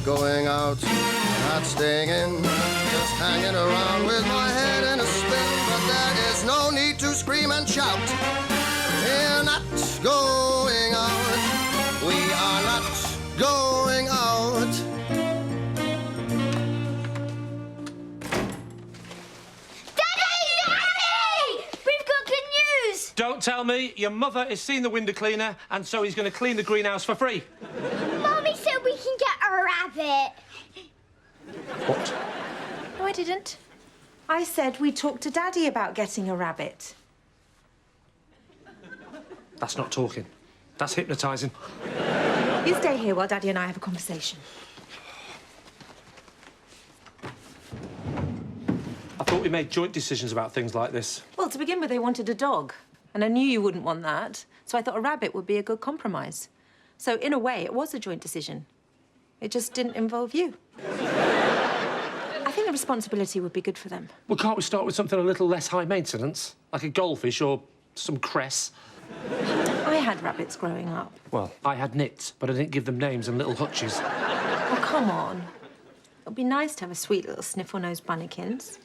going out, not staying in, just hanging around with my head in a spin. But there is no need to scream and shout. We're not going out. We are not going out. Don't tell me. Your mother has seen the window cleaner and so he's going to clean the greenhouse for free. Mummy said we can get a rabbit. What? No, I didn't. I said we'd talk to Daddy about getting a rabbit. That's not talking. That's hypnotising. You stay here while Daddy and I have a conversation. I thought we made joint decisions about things like this. Well, to begin with, they wanted a dog. And I knew you wouldn't want that, so I thought a rabbit would be a good compromise. So, in a way, it was a joint decision. It just didn't involve you. I think the responsibility would be good for them. Well, can't we start with something a little less high maintenance? Like a goldfish or some cress? I had rabbits growing up. Well, I had nits, but I didn't give them names and little hutches. Oh, come on. It'd be nice to have a sweet little sniffle-nosed bunnykins.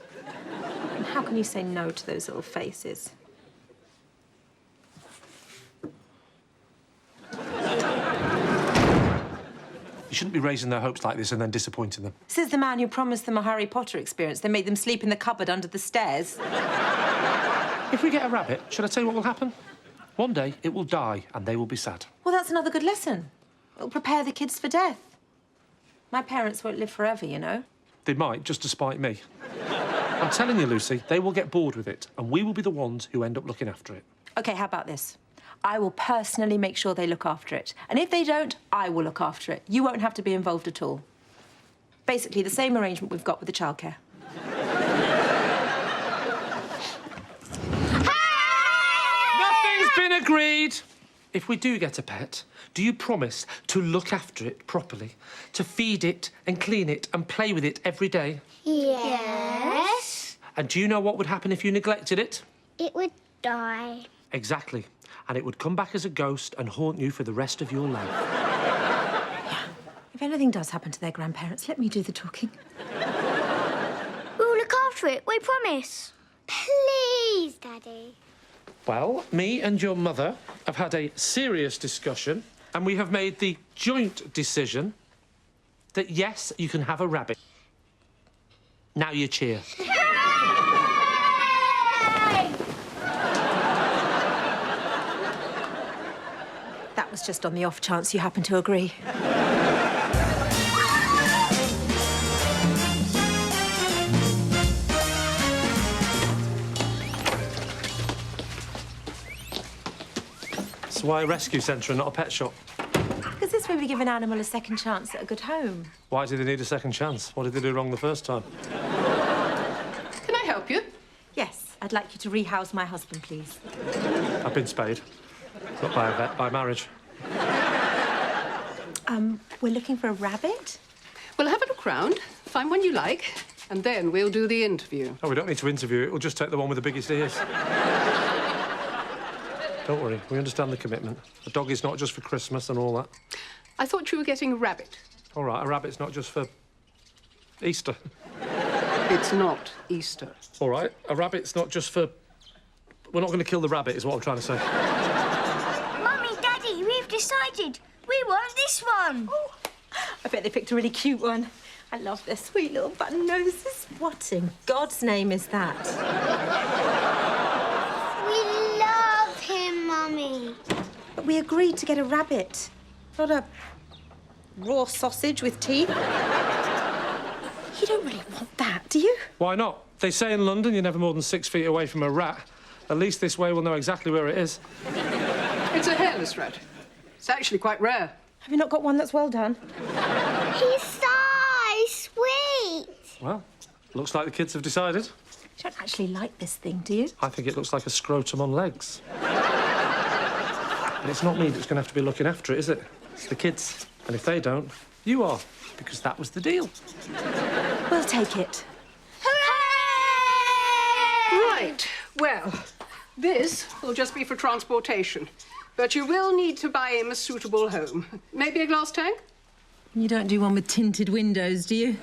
And how can you say no to those little faces? You shouldn't be raising their hopes like this and then disappointing them. This is the man who promised them a Harry Potter experience. They made them sleep in the cupboard under the stairs. If we get a rabbit, should I tell you what will happen? One day, it will die, and they will be sad. Well, that's another good lesson. It'll prepare the kids for death. My parents won't live forever, you know. They might, just to spite me. I'm telling you, Lucy, they will get bored with it, and we will be the ones who end up looking after it. OK, how about this? I will personally make sure they look after it. And if they don't, I will look after it. You won't have to be involved at all. Basically, the same arrangement we've got with the childcare. Nothing's been agreed. If we do get a pet, do you promise to look after it properly, to feed it and clean it and play with it every day? Yes. And do you know what would happen if you neglected it? It would die. Exactly. And it would come back as a ghost and haunt you for the rest of your life. Yeah. If anything does happen to their grandparents, let me do the talking. We'll look after it, we promise. Please, Daddy. Well, me and your mother have had a serious discussion and we have made the joint decision that, yes, you can have a rabbit. Now you cheer. That was just on the off chance you happen to agree. So why a rescue centre and not a pet shop? Because this way we give an animal a second chance at a good home. Why do they need a second chance? What did they do wrong the first time? Can I help you? Yes, I'd like you to rehouse my husband, please. I've been spayed. Not by a vet, by marriage. We're looking for a rabbit? Well, have a look round, find one you like, and then we'll do the interview. Oh, we don't need to interview it. We'll just take the one with the biggest ears. Don't worry, we understand the commitment. A dog is not just for Christmas and all that. I thought you were getting a rabbit. All right, a rabbit's not just for Easter. It's not Easter. All right, a rabbit's not just for... We're not going to kill the rabbit, is what I'm trying to say. Mummy, Daddy, we've decided. We want this one. Oh, I bet they picked a really cute one. I love their sweet little button noses. What in God's name is that? We love him, Mummy. But we agreed to get a rabbit, not a raw sausage with teeth. You don't really want that, do you? Why not? They say in London you're never more than 6 feet away from a rat. At least this way we'll know exactly where it is. It's a hairless rat. It's actually quite rare. Have you not got one that's well done? He's so sweet. Well, looks like the kids have decided. You don't actually like this thing, do you? I think it looks like a scrotum on legs. And it's not me that's going to have to be looking after it, is it? It's the kids. And if they don't, you are, because that was the deal. We'll take it. Hooray! Right. Well, this will just be for transportation. But you will need to buy him a suitable home. Maybe a glass tank? You don't do one with tinted windows, do you?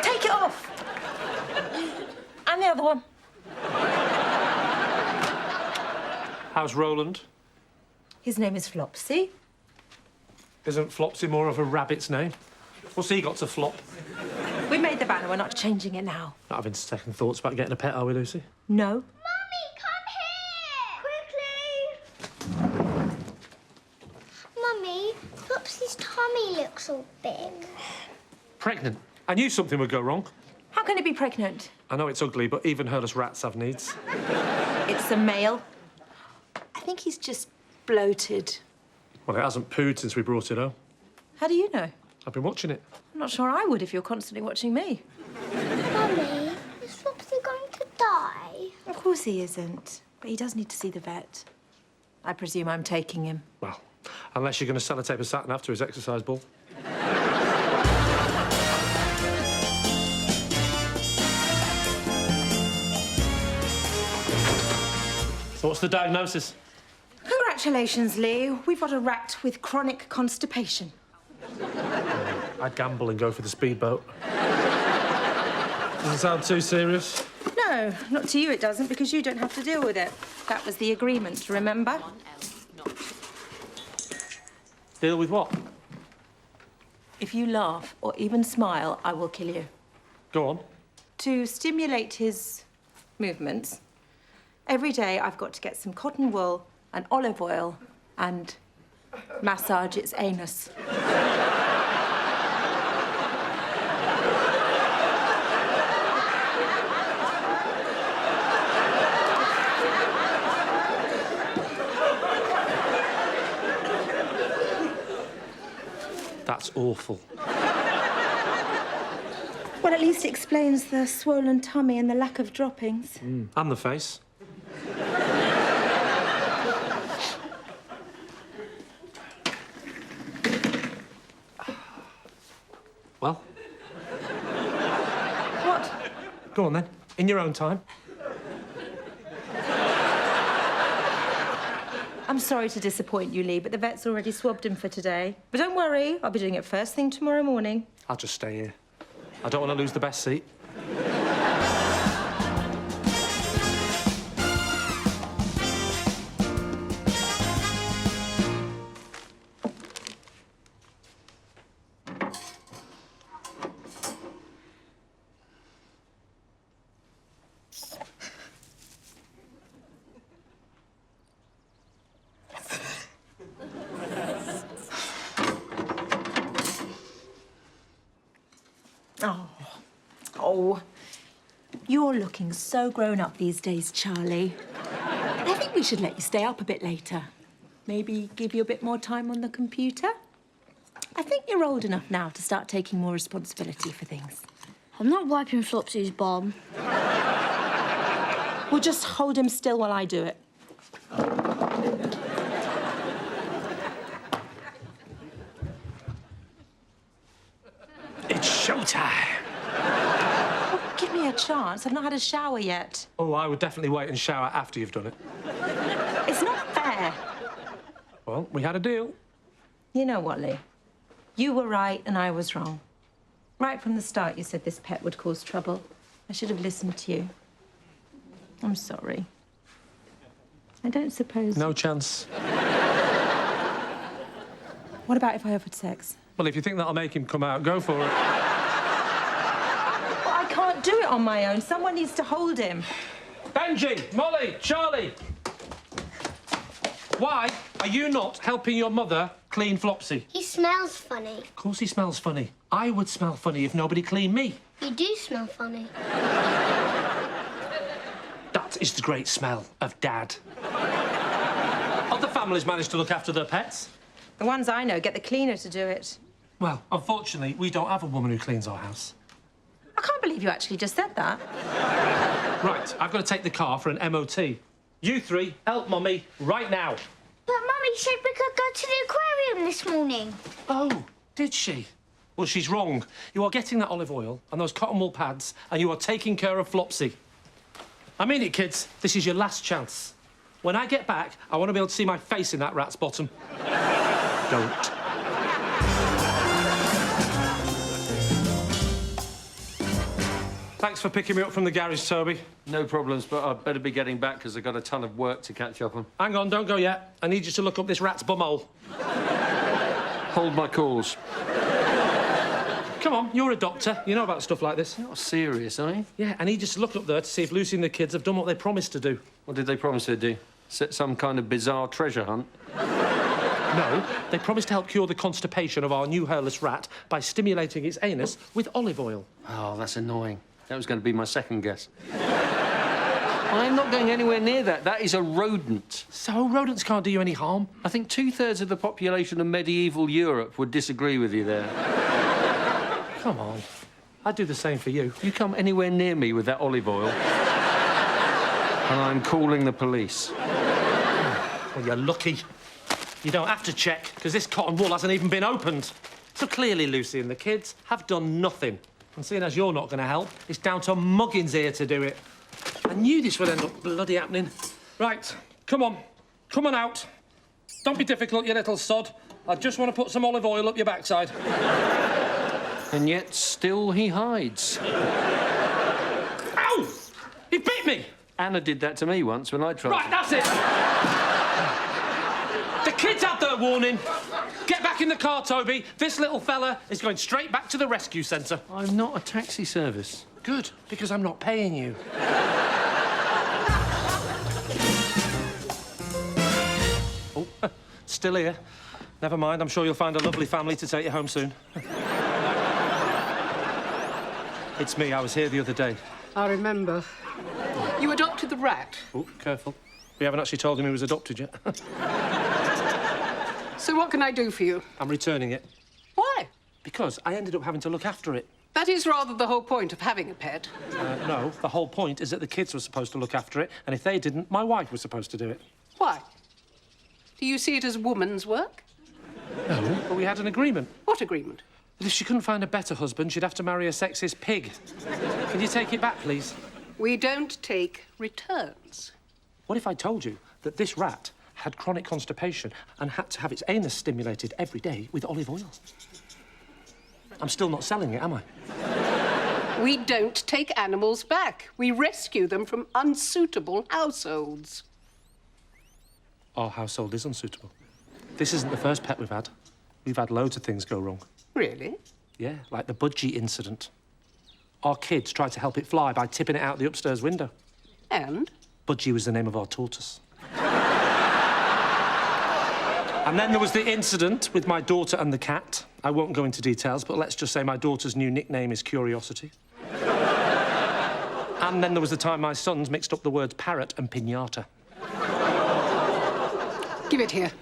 Take it off! And the other one. How's Roland? His name is Flopsy. Isn't Flopsy more of a rabbit's name? What's he got to flop? We made the banner, we're not changing it now. Not having second thoughts about getting a pet, are we, Lucy? No. Mummy, come here! Quickly! Mummy, Flopsy's tummy looks all big. Pregnant. I knew something would go wrong. How can it be pregnant? I know it's ugly, but even hairless rats have needs. It's a male. I think he's just bloated. Well, it hasn't pooed since we brought it home. How do you know? I've been watching it. I'm not sure I would if you're constantly watching me. Mummy, is Flopsy going to die? Of course he isn't. But he does need to see the vet. I presume I'm taking him. Well, unless you're going to sellotape a satin after his exercise ball. So what's the diagnosis? Congratulations, Lee. We've got a rat with chronic constipation. I'd gamble and go for the speedboat. Doesn't sound too serious. No, not to you it doesn't, because you don't have to deal with it. That was the agreement, remember? Deal with what? If you laugh or even smile, I will kill you. Go on. To stimulate his movements, every day I've got to get some cotton wool and olive oil and massage its anus. That's awful. Well, at least it explains the swollen tummy and the lack of droppings. And the face. Well? What? Go on, then. In your own time. I'm sorry to disappoint you, Lee, but the vet's already swabbed him for today. But don't worry, I'll be doing it first thing tomorrow morning. I'll just stay here. I don't want to lose the best seat. Oh, you're looking so grown up these days, Charlie. I think we should let you stay up a bit later. Maybe give you a bit more time on the computer. I think you're old enough now to start taking more responsibility for things. I'm not wiping Flopsy's bum. We'll just hold him still while I do it. It's showtime. Give me a chance. I've not had a shower yet. Oh, I would definitely wait and shower after you've done it. It's not fair. Well, we had a deal. You know what, Lee? You were right and I was wrong. Right from the start, you said this pet would cause trouble. I should have listened to you. I'm sorry. I don't suppose... No chance. What about if I offered sex? Well, if you think that'll make him come out, go for it. Well, I can't do it on my own. Someone needs to hold him. Benji, Molly, Charlie. Why are you not helping your mother clean Flopsy? He smells funny. Of course he smells funny. I would smell funny if nobody cleaned me. You do smell funny. That is the great smell of Dad. Other families manage to look after their pets. The ones I know get the cleaner to do it. Well, unfortunately, we don't have a woman who cleans our house. I can't believe you actually just said that. Right, I've got to take the car for an MOT. You three, help Mummy right now. But Mummy said we could go to the aquarium this morning. Oh, did she? Well, she's wrong. You are getting that olive oil and those cotton wool pads, and you are taking care of Flopsy. I mean it, kids. This is your last chance. When I get back, I want to be able to see my face in that rat's bottom. Don't. Thanks for picking me up from the garage, Toby. No problems, but I'd better be getting back because I've got a ton of work to catch up on. Hang on, don't go yet. I need you to look up this rat's bumhole. Hold my calls. Come on, you're a doctor. You know about stuff like this. You're not serious, are you? Yeah, I need you to look up there to see if Lucy and the kids have done what they promised to do. What did they promise to do? Set some kind of bizarre treasure hunt? No, they promised to help cure the constipation of our new hairless rat by stimulating its anus with olive oil. Oh, that's annoying. That was going to be my second guess. I'm not going anywhere near that. That is a rodent. So rodents can't do you any harm? I think 2/3 of the population of medieval Europe would disagree with you there. Come on. I'd do the same for you. You come anywhere near me with that olive oil, and I'm calling the police. Well, you're lucky. You don't have to check, because this cotton wool hasn't even been opened. So clearly Lucy and the kids have done nothing. And seeing as you're not going to help, it's down to Muggins here to do it. I knew this would end up bloody happening. Right, come on. Come on out. Don't be difficult, you little sod. I just want to put some olive oil up your backside. And yet still he hides. Ow! He bit me! Anna did that to me once when I tried Right, that's it! The kids had their warning. Get back in the car, Toby. This little fella is going straight back to the rescue centre. I'm not a taxi service. Good, because I'm not paying you. Oh, still here. Never mind, I'm sure you'll find a lovely family to take you home soon. It's me, I was here the other day. I remember. You adopted the rat. Oh, careful. We haven't actually told him he was adopted yet. So what can I do for you? I'm returning it. Why? Because I ended up having to look after it. That is rather the whole point of having a pet. No, the whole point is that the kids were supposed to look after it, and if they didn't, my wife was supposed to do it. Why? Do you see it as woman's work? No, but we had an agreement. What agreement? That if she couldn't find a better husband, she'd have to marry a sexist pig. Can you take it back, please? We don't take returns. What if I told you that this rat had chronic constipation and had to have its anus stimulated every day with olive oil? I'm still not selling it, am I? We don't take animals back. We rescue them from unsuitable households. Our household is unsuitable. This isn't the first pet we've had. We've had loads of things go wrong. Really? Yeah, like the budgie incident. Our kids tried to help it fly by tipping it out the upstairs window. And? Budgie was the name of our tortoise. And then there was the incident with my daughter and the cat. I won't go into details, but let's just say my daughter's new nickname is Curiosity. And then there was the time my sons mixed up the words parrot and piñata. Give it here.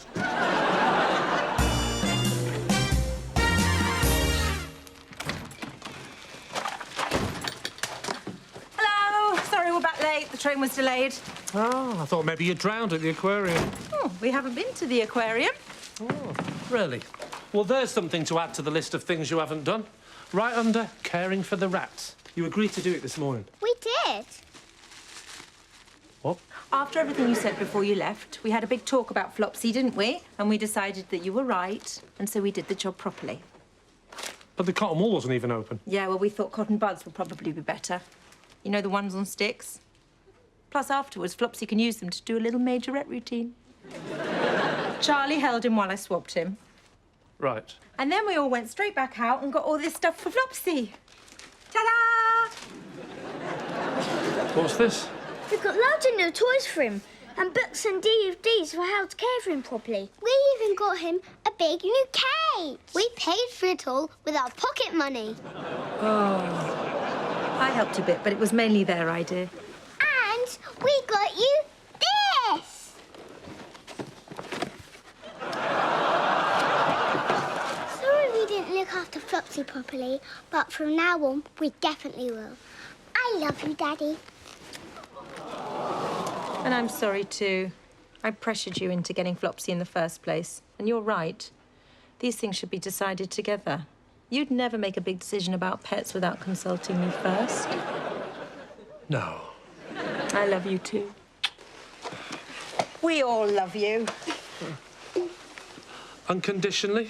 Hello. Sorry, we're back late. The train was delayed. Oh, I thought maybe you drowned at the aquarium. Oh, we haven't been to the aquarium. Oh, really? Well, there's something to add to the list of things you haven't done. Right under caring for the rats. You agreed to do it this morning. We did. What? After everything you said before you left, we had a big talk about Flopsy, didn't we? And we decided that you were right, and so we did the job properly. But the cotton wool wasn't even open. Yeah, well, we thought cotton buds would probably be better. You know, the ones on sticks? Plus, afterwards, Flopsy can use them to do a little majorette routine. Charlie held him while I swabbed him. Right. And then we all went straight back out and got all this stuff for Flopsy. Ta-da! What's this? We've got loads of new toys for him and books and DVDs for how to care for him properly. We even got him a big new cage. We paid for it all with our pocket money. I helped a bit, but it was mainly their idea. And we got you this. Flopsy properly, but from now on, we definitely will. I love you, Daddy. And I'm sorry too. I pressured you into getting Flopsy in the first place. And you're right. These things should be decided together. You'd never make a big decision about pets without consulting me first. No. I love you too. We all love you. Unconditionally?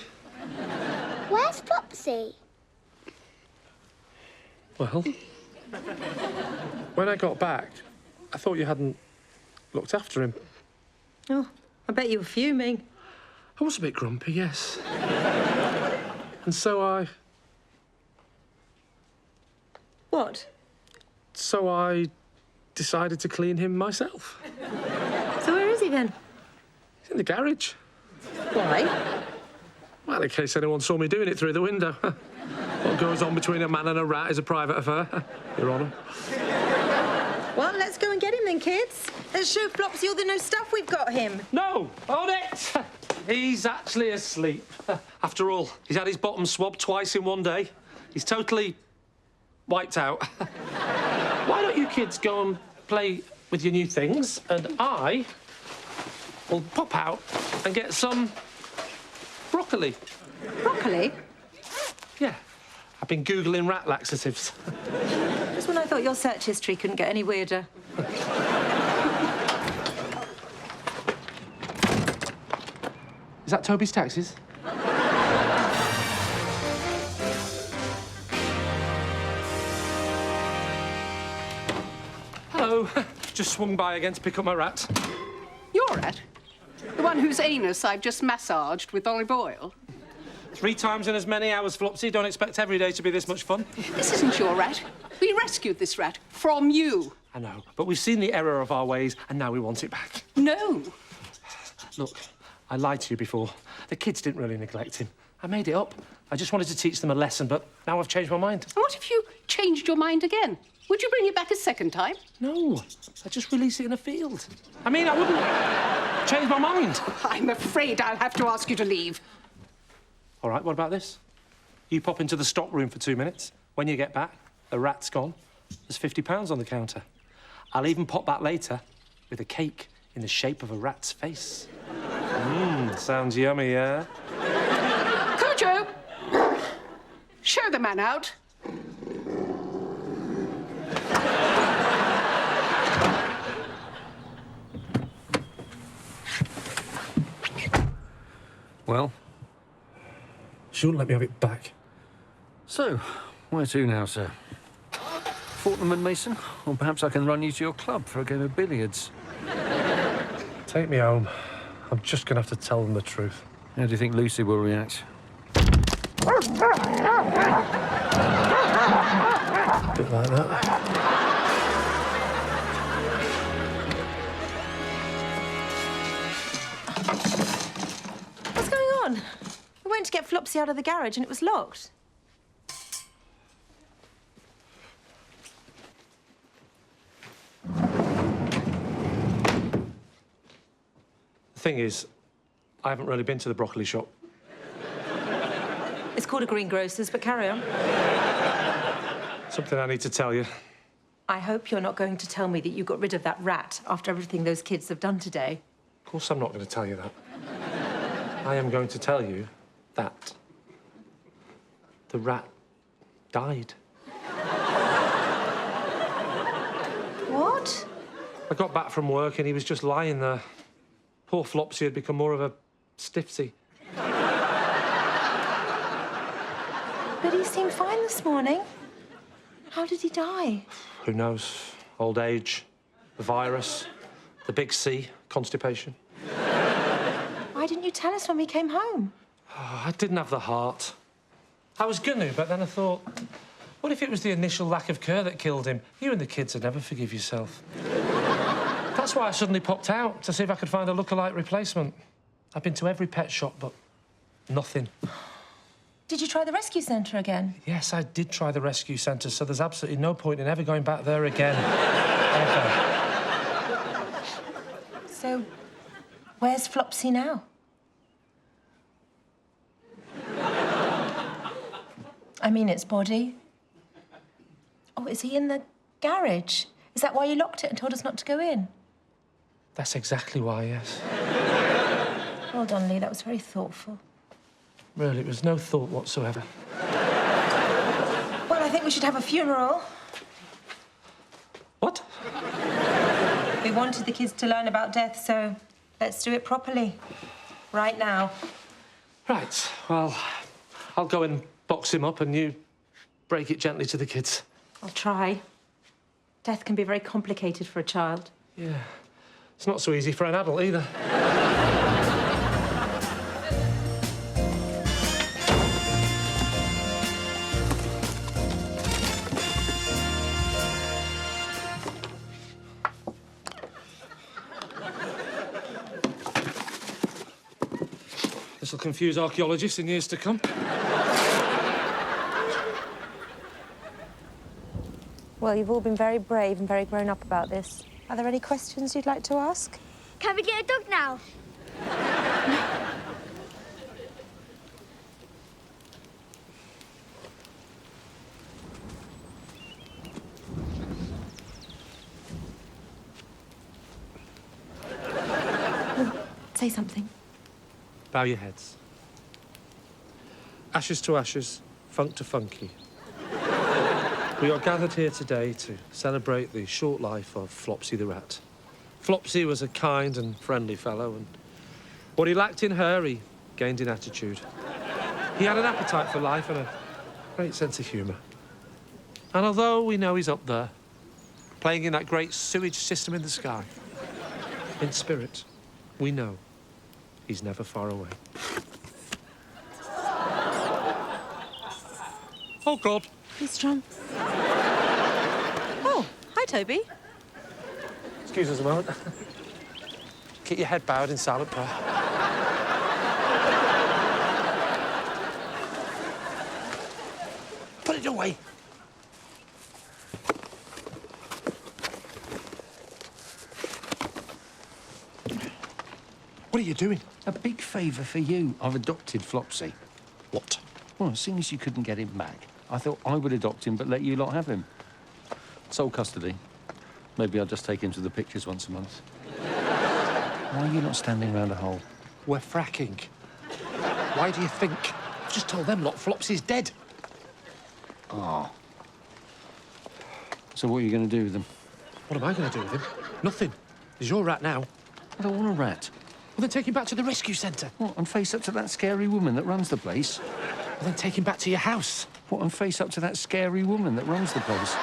Where's Flopsy? Well, when I got back, I thought you hadn't looked after him. Oh, I bet you were fuming. I was a bit grumpy, yes. And so I... What? So I decided to clean him myself. So where is he then? He's in the garage. Why? Well, in case anyone saw me doing it through the window. What goes on between a man and a rat is a private affair, Your Honour. Well, let's go and get him then, kids. Let's show Flopsy all the new stuff we've got him. No! Hold it! He's actually asleep. After all, he's had his bottom swabbed twice in one day. He's totally wiped out. Why don't you kids go and play with your new things, and I will pop out and get some broccoli. Broccoli? Yeah, I've been Googling rat laxatives. Just when I thought your search history couldn't get any weirder. Is that Toby's taxes? Hello. Just swung by again to pick up my rat. Your rat? The one whose anus I've just massaged with olive oil? 3 times in as many hours, Flopsy. Don't expect every day to be this much fun. This isn't your rat. We rescued this rat from you. I know, but we've seen the error of our ways, and now we want it back. No. Look, I lied to you before. The kids didn't really neglect him. I made it up. I just wanted to teach them a lesson, but now I've changed my mind. And what if you changed your mind again? Would you bring it back a second time? No, I'd just release it in a field. I mean, I wouldn't change my mind. I'm afraid I'll have to ask you to leave. All right, what about this? You pop into the stock room for 2 minutes. When you get back, the rat's gone. There's £50 on the counter. I'll even pop back later with a cake in the shape of a rat's face. Sounds yummy, yeah? Cujo! Show the man out. Well, She wouldn't let me have it back. so, where to now, sir? Fortnum and Mason? Or perhaps I can run you to your club for a game of billiards. Take me home. I'm just going to have to tell them the truth. How do you think Lucy will react? A bit like that. What's going on? We went to get Flopsy out of the garage and it was locked. The thing is, I haven't really been to the broccoli shop. It's called a greengrocer's, but carry on. Something I need to tell you. I hope you're not going to tell me that you got rid of that rat after everything those kids have done today. Of course I'm not going to tell you that. I am going to tell you that the rat died. What? I got back from work and he was just lying there. Poor Flopsy had become more of a stiffsy. But he seemed fine this morning. How did he die? Who knows? Old age, the virus, the big C, constipation. Why didn't you tell us when we came home? Oh, I didn't have the heart. I was gonna, but then I thought, what if it was the initial lack of care that killed him? You and the kids would never forgive yourself. That's why I suddenly popped out, to see if I could find a lookalike replacement. I've been to every pet shop, but nothing. Did you try the rescue centre again? Yes, I did try the rescue centre, so there's absolutely no point in ever going back there again. Ever. So, where's Flopsy now? I mean its body. Oh, is he in the garage? Is that why you locked it and told us not to go in? That's exactly why, yes. Well done, Lee. That was very thoughtful. Really, it was no thought whatsoever. Well, I think we should have a funeral. What? We wanted the kids to learn about death, so let's do it properly. Right now. Right, well, I'll go and box him up and you break it gently to the kids. I'll try. Death can be very complicated for a child. Yeah, it's not so easy for an adult either. This will confuse archaeologists in years to come. Well, you've all been very brave and very grown up about this. Are there any questions you'd like to ask? Can we get a dog now? Say something. Bow your heads. Ashes to ashes, funk to funky. We are gathered here today to celebrate the short life of Flopsy the rat. Flopsy was a kind and friendly fellow, and what he lacked in her, he gained in attitude. He had an appetite for life and a great sense of humour. And although we know he's up there, playing in that great sewage system in the sky, in spirit, we know he's never far away. Oh, God. Be strong. Oh, hi, Toby. Excuse us a moment. Keep your head bowed in silent prayer. Put it away. What are you doing? A big favour for you. I've adopted Flopsy. What? Well, seeing as you couldn't get him back, I thought I would adopt him, but let you lot have him. Sole custody. Maybe I'll just take him to the pictures once a month. Why are you not standing round a hole? We're fracking. Why do you think? I've just told them lot Flopsy's dead. Oh. So what are you going to do with them? What am I going to do with him? Nothing. He's your rat now. I don't want a rat. Well, then take him back to the rescue centre. What, and face up to that scary woman that runs the place? Well, then take him back to your house. What, and face up to that scary woman that runs the place?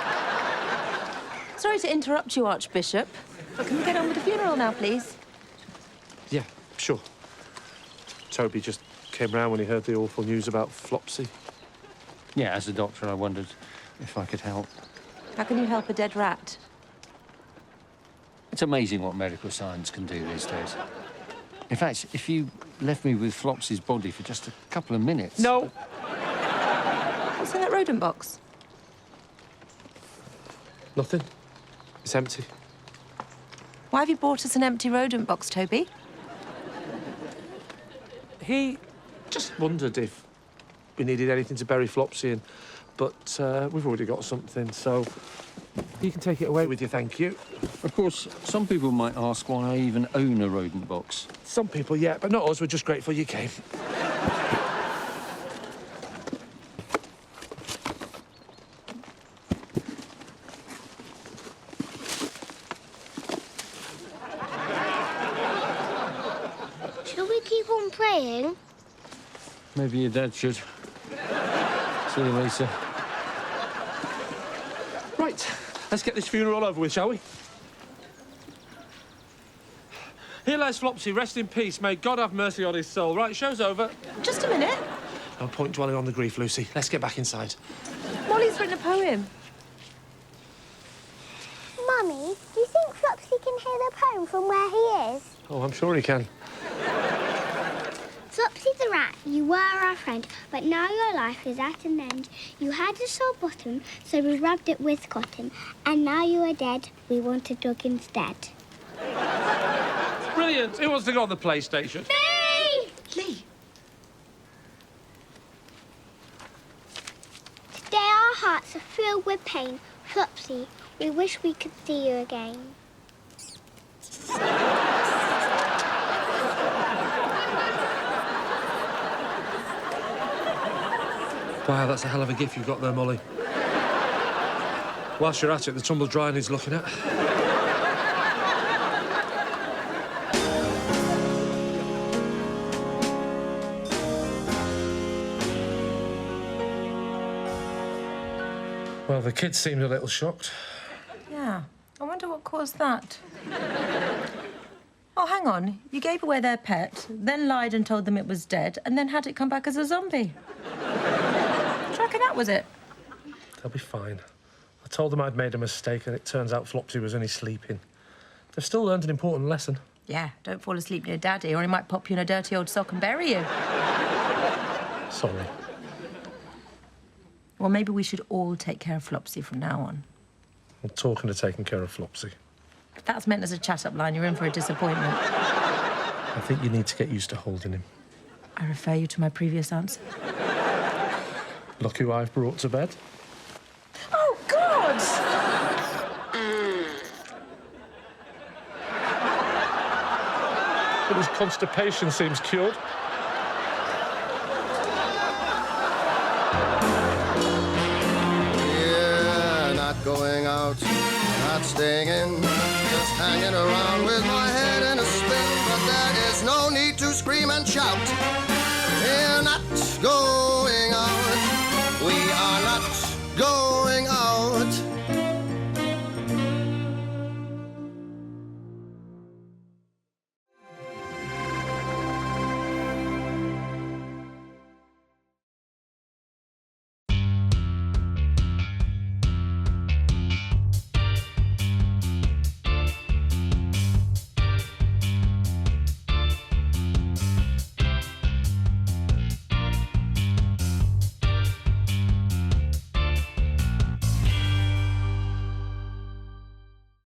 Sorry to interrupt you, Archbishop, but can we get on with the funeral now, please? Yeah, sure. Toby just came round when he heard the awful news about Flopsy. Yeah, as a doctor, I wondered if I could help. How can you help a dead rat? It's amazing what medical science can do these days. In fact, if you left me with Flopsy's body for just a couple of minutes... No. What's in that rodent box? Nothing. It's empty. Why have you brought us an empty rodent box, Toby? He just wondered if we needed anything to bury Flopsy in, but we've already got something, so you can take it away with you, thank you. Of course, some people might ask why I even own a rodent box. Some people, yeah, but not us. We're just grateful you came. Shall we keep on praying? Maybe your dad should. See you later. Right, let's get this funeral over with, shall we? Here lies Flopsy, rest in peace. May God have mercy on his soul. Right, show's over. Just a minute. No point dwelling on the grief, Lucy. Let's get back inside. Molly's written a poem. Mummy, do you think Flopsy can hear the poem from where he is? Oh, I'm sure he can. Flopsy the rat, you were our friend, but now your life is at an end. You had a sore bottom, so we rubbed it with cotton. And now you are dead, we want a dog instead. Brilliant. Who wants to go on the PlayStation? Me! Lee. Our hearts are filled with pain. Flopsy, we wish we could see you again. Wow, that's a hell of a gift you've got there, Molly. Whilst you're at it, the tumble dryer needs looking at. Well, the kids seemed a little shocked. Yeah, I wonder what caused that. Oh, hang on. You gave away their pet, then lied and told them it was dead, and then had it come back as a zombie. What do you reckon that was it? They'll be fine. I told them I'd made a mistake, and it turns out Flopsy was only sleeping. They've still learned an important lesson. Yeah, don't fall asleep near Daddy, or he might pop you in a dirty old sock and bury you. Sorry. Well, maybe we should all take care of Flopsy from now on. I'm talking to taking care of Flopsy. If that's meant as a chat-up line, you're in for a disappointment. I think you need to get used to holding him. I refer you to my previous answer. Look who I've brought to bed. Oh, God! But his constipation seems cured. Yeah, not going out, not staying in, just hanging around with my head in a spin. But there is no need to scream and shout. We're not going